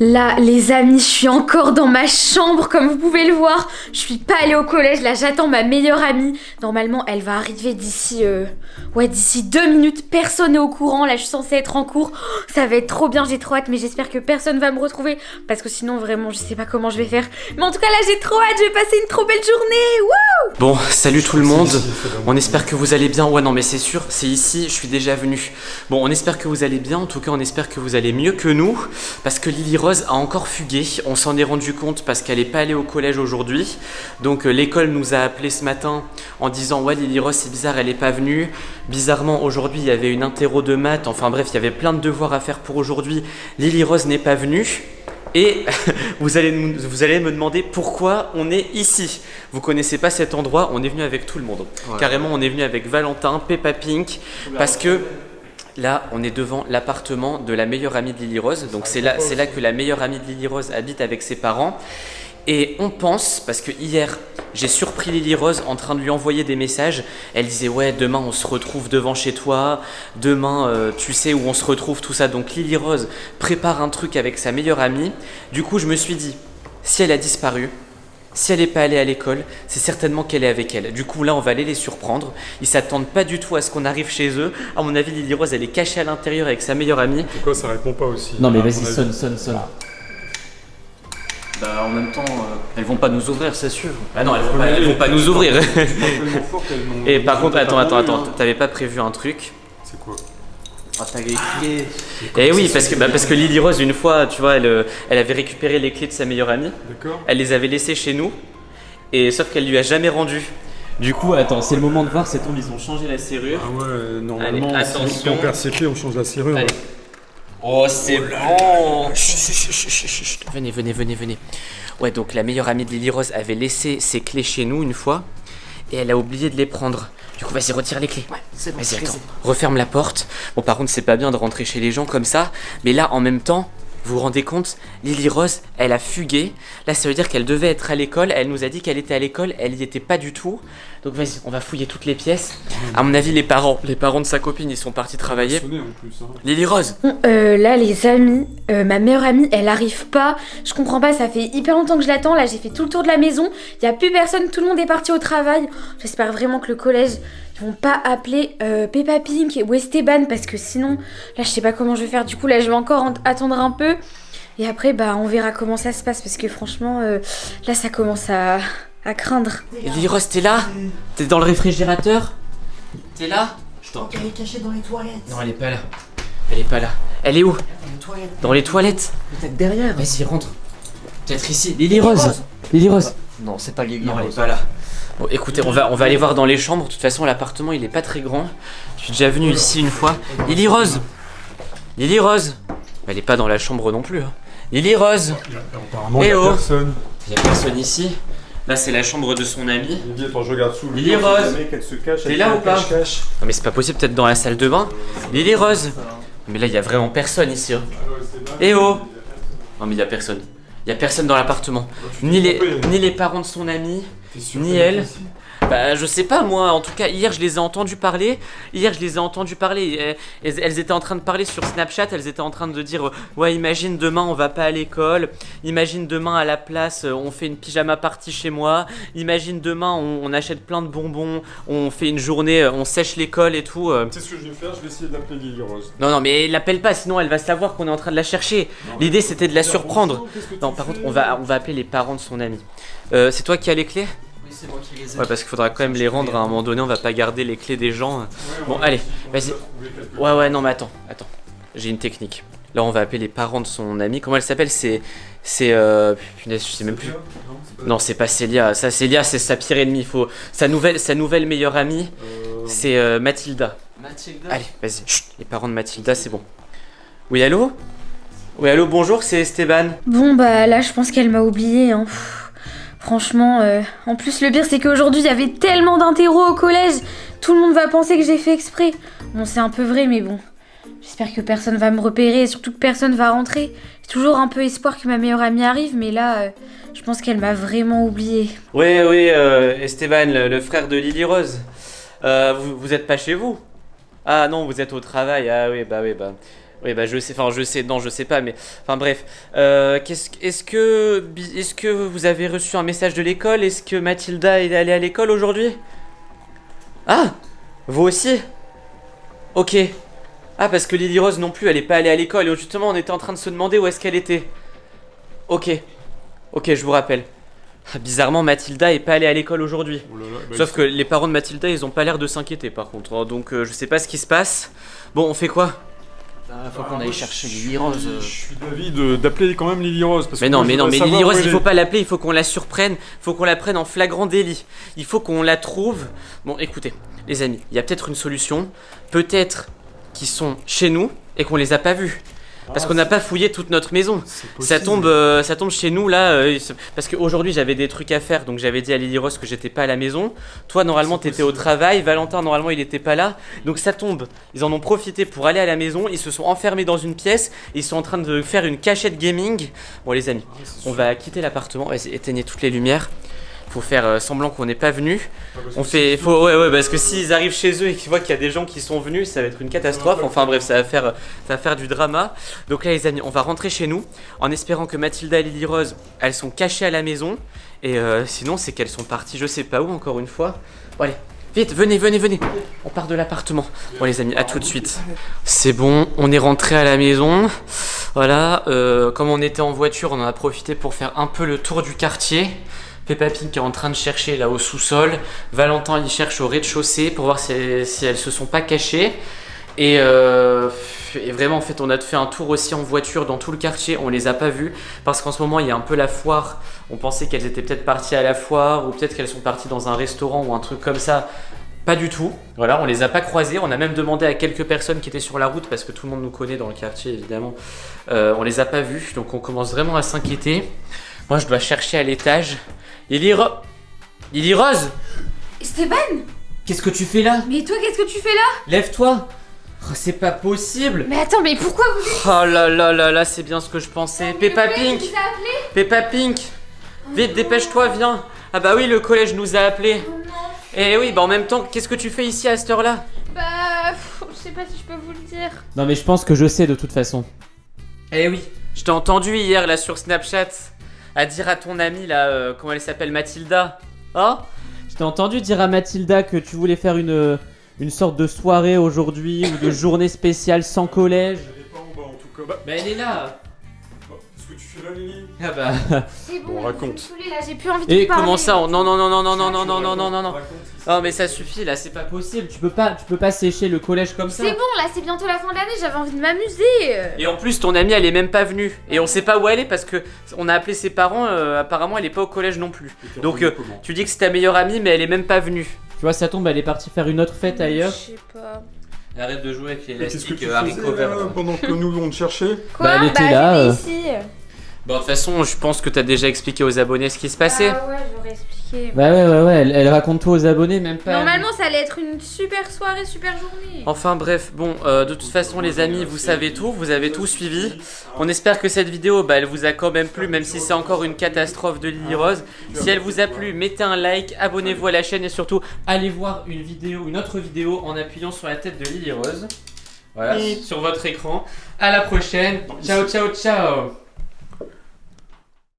Là, les amis, je suis encore dans ma chambre, comme vous pouvez le voir. Je suis pas allée au collège, là, j'attends ma meilleure amie. Normalement, elle va arriver d'ici 2 minutes. Personne n'est au courant, là, je suis censée être en cours. Oh, ça va être trop bien, j'ai trop hâte, mais j'espère que personne va me retrouver. Parce que sinon, vraiment, je sais pas comment je vais faire. Mais en tout cas, là, j'ai trop hâte, je vais passer une trop belle journée. Wouh! Bon, salut tout le monde. On espère que vous allez bien. Ouais, non, mais c'est sûr, c'est ici, je suis déjà venu. Bon, on espère que vous allez bien. En tout cas, on espère que vous allez mieux que nous. Parce que Lily Rose a encore fugué, on s'en est rendu compte parce qu'elle n'est pas allée au collège aujourd'hui. Donc l'école nous a appelé ce matin en disant ouais, Lily Rose c'est bizarre, elle n'est pas venue. Bizarrement aujourd'hui il y avait une interro de maths, enfin bref il y avait plein de devoirs à faire pour aujourd'hui. Lily Rose n'est pas venue. Et vous allez me demander pourquoi on est ici. Vous connaissez pas cet endroit, on est venu avec tout le monde. Ouais. Carrément on est venu avec Valentin, Peppa Pink, parce que là, on est devant l'appartement de la meilleure amie de Lily Rose. Donc c'est là que la meilleure amie de Lily Rose habite avec ses parents. Et on pense, parce que hier, j'ai surpris Lily Rose en train de lui envoyer des messages. Elle disait ouais, demain on se retrouve devant chez toi. Demain, tu sais où on se retrouve, tout ça. Donc Lily Rose prépare un truc avec sa meilleure amie. Du coup, je me suis dit, si elle a disparu, si elle n'est pas allée à l'école, c'est certainement qu'elle est avec elle. Du coup, là, on va aller les surprendre. Ils s'attendent pas du tout à ce qu'on arrive chez eux. À mon avis, Lily Rose, elle est cachée à l'intérieur avec sa meilleure amie. Pourquoi ça répond pas aussi? Non, mais vas-y, sonne. Bah, en même temps, elles vont pas nous ouvrir, c'est sûr. Ah non, elles vont pas nous ouvrir. Et par contre, attends, t'avais pas prévu un truc? C'est quoi? Ah, t'as les clés. Et oui, parce que Lily Rose, une fois, tu vois, elle avait récupéré les clés de sa meilleure amie. D'accord. Elle les avait laissées chez nous, et sauf qu'elle lui a jamais rendu. Du coup, attends, c'est le moment de voir, c'est tombe, ils ont changé la serrure. Ah ouais, normalement, Allez, si attention. on perd ses clés, on change la serrure. Allez. Oh, c'est bon. Chut. Venez. Ouais, donc la meilleure amie de Lily Rose avait laissé ses clés chez nous une fois, et elle a oublié de les prendre. Du coup, vas-y, retire les clés. Ouais, c'est bon. Vas-y, attends, referme la porte. Bon, par contre, c'est pas bien de rentrer chez les gens comme ça. Mais là, en même temps, vous vous rendez compte, Lily Rose, elle a fugué. Là, ça veut dire qu'elle devait être à l'école. Elle nous a dit qu'elle était à l'école. Elle y était pas du tout. Donc, vas-y, on va fouiller toutes les pièces. À mon avis, les parents de sa copine, ils sont partis travailler. Lily Rose. Là, les amis, ma meilleure amie, elle arrive pas. Je comprends pas, ça fait hyper longtemps que je l'attends. Là, j'ai fait tout le tour de la maison. Y a plus personne, tout le monde est parti au travail. J'espère vraiment que le collège, ils vont pas appeler Peppa Pink ou Esteban parce que sinon, là, je sais pas comment je vais faire. Du coup, là, je vais encore attendre un peu. Et après, bah, on verra comment ça se passe parce que franchement, là, ça commence à craindre. Lily Rose, t'es là? T'es dans le réfrigérateur? T'es là? Elle est cachée dans les toilettes. Non, elle est pas là. Elle est où? Dans les toilettes. Peut-être derrière. Vas-y, rentre. Peut-être ici. Lily Rose. Non, c'est pas Lily Non, elle Rose. est pas là. Bon, écoutez, on va aller voir dans les chambres. De toute façon, l'appartement, il est pas très grand. Je suis déjà venu ici une fois. Lily Rose. Elle est pas dans la chambre non plus. Hein. Lily Rose. Apparemment, il y a personne. Il y a personne ici. Là, c'est la chambre de son ami. Lily, attends, je regarde sous le Lily lit, Rose. si jamais qu'elle se cache, T'es elle là fait ou pas? cache-cache. Non, mais c'est pas possible, peut-être dans la salle de bain. Lily Rose. Mais là, il y a vraiment personne ici. Hein. Eh oh. Non, mais il y a personne. Il y a personne dans l'appartement. Ni les parents de son ami, ni elle. Bah, je sais pas moi, en tout cas hier je les ai entendus parler. Elles étaient en train de parler sur Snapchat. Elles étaient en train de dire ouais, imagine demain on va pas à l'école. Imagine demain à la place on fait une pyjama party chez moi. Imagine demain on achète plein de bonbons. On fait une journée, on sèche l'école et tout. Tu sais ce que je vais faire? Je vais essayer d'appeler Lily Rose. Non, mais l'appelle pas, sinon elle va savoir qu'on est en train de la chercher. L'idée c'était de la surprendre. Non, par contre, on va appeler les parents de son ami. C'est toi qui as les clés? Oui, c'est moi qui les ai. Ouais, parce qu'il faudra quand même les rendre à un moment donné, on va pas garder les clés des gens. Bon, allez, vas-y. Ouais, non, mais attends. J'ai une technique. Là, on va appeler les parents de son ami. Comment elle s'appelle? Punaise, je sais même plus. Non, c'est pas Célia. Ça, Célia, c'est sa pire ennemie. Sa nouvelle meilleure amie, c'est Mathilda. Allez, vas-y. Chut, les parents de Mathilda, c'est bon. Oui, allô, bonjour, c'est Esteban. Bon, bah là, je pense qu'elle m'a oublié, hein. Franchement, en plus le pire c'est qu'aujourd'hui il y avait tellement d'interros au collège, tout le monde va penser que j'ai fait exprès. Bon, c'est un peu vrai, mais bon, j'espère que personne va me repérer et surtout que personne va rentrer. J'ai toujours un peu espoir que ma meilleure amie arrive, mais là, je pense qu'elle m'a vraiment oublié. Oui, Esteban, le frère de Lily Rose. Vous êtes pas chez vous? Ah non, vous êtes au travail. Ah oui, bah. Oui, bah je sais, non, je sais pas, mais enfin bref. Est-ce que vous avez reçu un message de l'école? Est-ce que Mathilda est allée à l'école aujourd'hui? Ah, vous aussi? Ok. Ah, parce que Lily Rose non plus, elle est pas allée à l'école. Et justement, on était en train de se demander où est-ce qu'elle était. Ok. Ok, je vous rappelle. Ah, bizarrement, Mathilda est pas allée à l'école aujourd'hui. Oh là là, bah, Sauf que les parents de Mathilda, ils ont pas l'air de s'inquiéter par contre. Hein. Donc je sais pas ce qui se passe. Bon, on fait quoi? Faut qu'on aille chercher Lily Rose. Je suis d'avis d'appeler quand même Lily Rose. Parce Mais que non, moi, mais je non, voudrais mais Lily savoir Rose, où il elle faut est. pas l'appeler, il faut qu'on la surprenne, il faut qu'on la prenne en flagrant délit. Il faut qu'on la trouve. Bon, écoutez, les amis, il y a peut-être une solution. Peut-être qu'ils sont chez nous et qu'on les a pas vus. Parce qu'on n'a pas fouillé toute notre maison. Ça tombe chez nous là. Parce qu'aujourd'hui j'avais des trucs à faire, donc j'avais dit à Lily Rose que j'étais pas à la maison. Toi normalement t'étais au travail, Valentin normalement il était pas là. Donc ça tombe. Ils en ont profité pour aller à la maison. Ils se sont enfermés dans une pièce. Ils sont en train de faire une cachette gaming. Bon les amis, on va quitter l'appartement. Vas-y, éteignez toutes les lumières. Faut faire semblant qu'on n'est pas venu. Ouais, parce que s'ils arrivent chez eux et qu'ils voient qu'il y a des gens qui sont venus, ça va être une catastrophe. Enfin bref, ça va faire du drama. Donc là les amis, on va rentrer chez nous en espérant que Mathilda et Lily Rose, elles sont cachées à la maison. Et sinon c'est qu'elles sont parties je sais pas où encore une fois. Bon allez, vite, venez. On part de l'appartement. Bon les amis, à tout de suite. C'est bon, on est rentré à la maison. Voilà, comme on était en voiture, on en a profité pour faire un peu le tour du quartier. Peppa Pig est en train de chercher là au sous-sol. Valentin il cherche au rez-de-chaussée pour voir si elles se sont pas cachées. Et vraiment en fait on a fait un tour aussi en voiture dans tout le quartier. On les a pas vues parce qu'en ce moment il y a un peu la foire. On pensait qu'elles étaient peut-être parties à la foire ou peut-être qu'elles sont parties dans un restaurant ou un truc comme ça. Pas du tout. Voilà, on les a pas croisées. On a même demandé à quelques personnes qui étaient sur la route parce que tout le monde nous connaît dans le quartier évidemment. On les a pas vues donc on commence vraiment à s'inquiéter. Moi je dois chercher à l'étage. Lily Rose, Esteban! qu'est-ce que tu fais là? Mais toi, qu'est-ce que tu fais là? Lève-toi. Oh, c'est pas possible. Mais attends, mais pourquoi vous êtes... Oh là là là là, c'est bien ce que je pensais. Peppa Le collège Pink, vous a appelé? Peppa Pink. Vite, dépêche-toi, viens. Ah bah oui, le collège nous a appelés. Oh non. Et oui, bah en même temps, qu'est-ce que tu fais ici à cette heure-là? Je sais pas si je peux vous le dire. Non mais je pense que je sais de toute façon. Eh oui, je t'ai entendu hier là sur Snapchat à dire à ton amie là, comment elle s'appelle, Mathilda. Hein? Je t'ai entendu dire à Mathilda que tu voulais faire une sorte de soirée aujourd'hui ou de journée spéciale sans collège. Elle est pas en bas en tout cas. Bah elle est là. Qu'est-ce que tu fais là, Lily? Ah bah. C'est bon, Bon, raconte. vous me saoulez, là, j'ai plus envie de Et vous parler. comment ça? Non non non non non non non non non non non non. Raconte, si Non mais ça suffit là, c'est pas possible. Tu peux pas sécher le collège comme ça. C'est bon, là, c'est bientôt la fin de l'année, j'avais envie de m'amuser. Et en plus ton amie elle est même pas venue. Et on sait pas où elle est parce que on a appelé ses parents, apparemment elle est pas au collège non plus. Et t'es Donc revenu comment? tu dis que c'est ta meilleure amie mais elle est même pas venue. Tu vois, ça tombe, elle est partie faire une autre fête ailleurs. Je sais pas. Arrête de jouer avec Mais qu'est-ce que l'élastique tu haricot faisais vert. là, pendant que nous on te cherchait? Quoi? Bah, elle était là, j'étais ici. Bon de toute façon je pense que t'as déjà expliqué aux abonnés ce qui se passait. Ah ouais, j'aurais expliqué. Ouais, elle raconte tout aux abonnés, même pas. Normalement, ça allait être une super soirée, super journée. Enfin bref, bon, de toute façon les amis, vous savez tout, vous avez tout suivi. On espère que cette vidéo, bah, elle vous a quand même plu, même si c'est encore une catastrophe de Lily Rose. Si elle vous a plu, mettez un like, abonnez-vous à la chaîne et surtout, allez voir une autre vidéo en appuyant sur la tête de Lily Rose. Voilà, sur votre écran. À la prochaine. Ciao, ciao, ciao.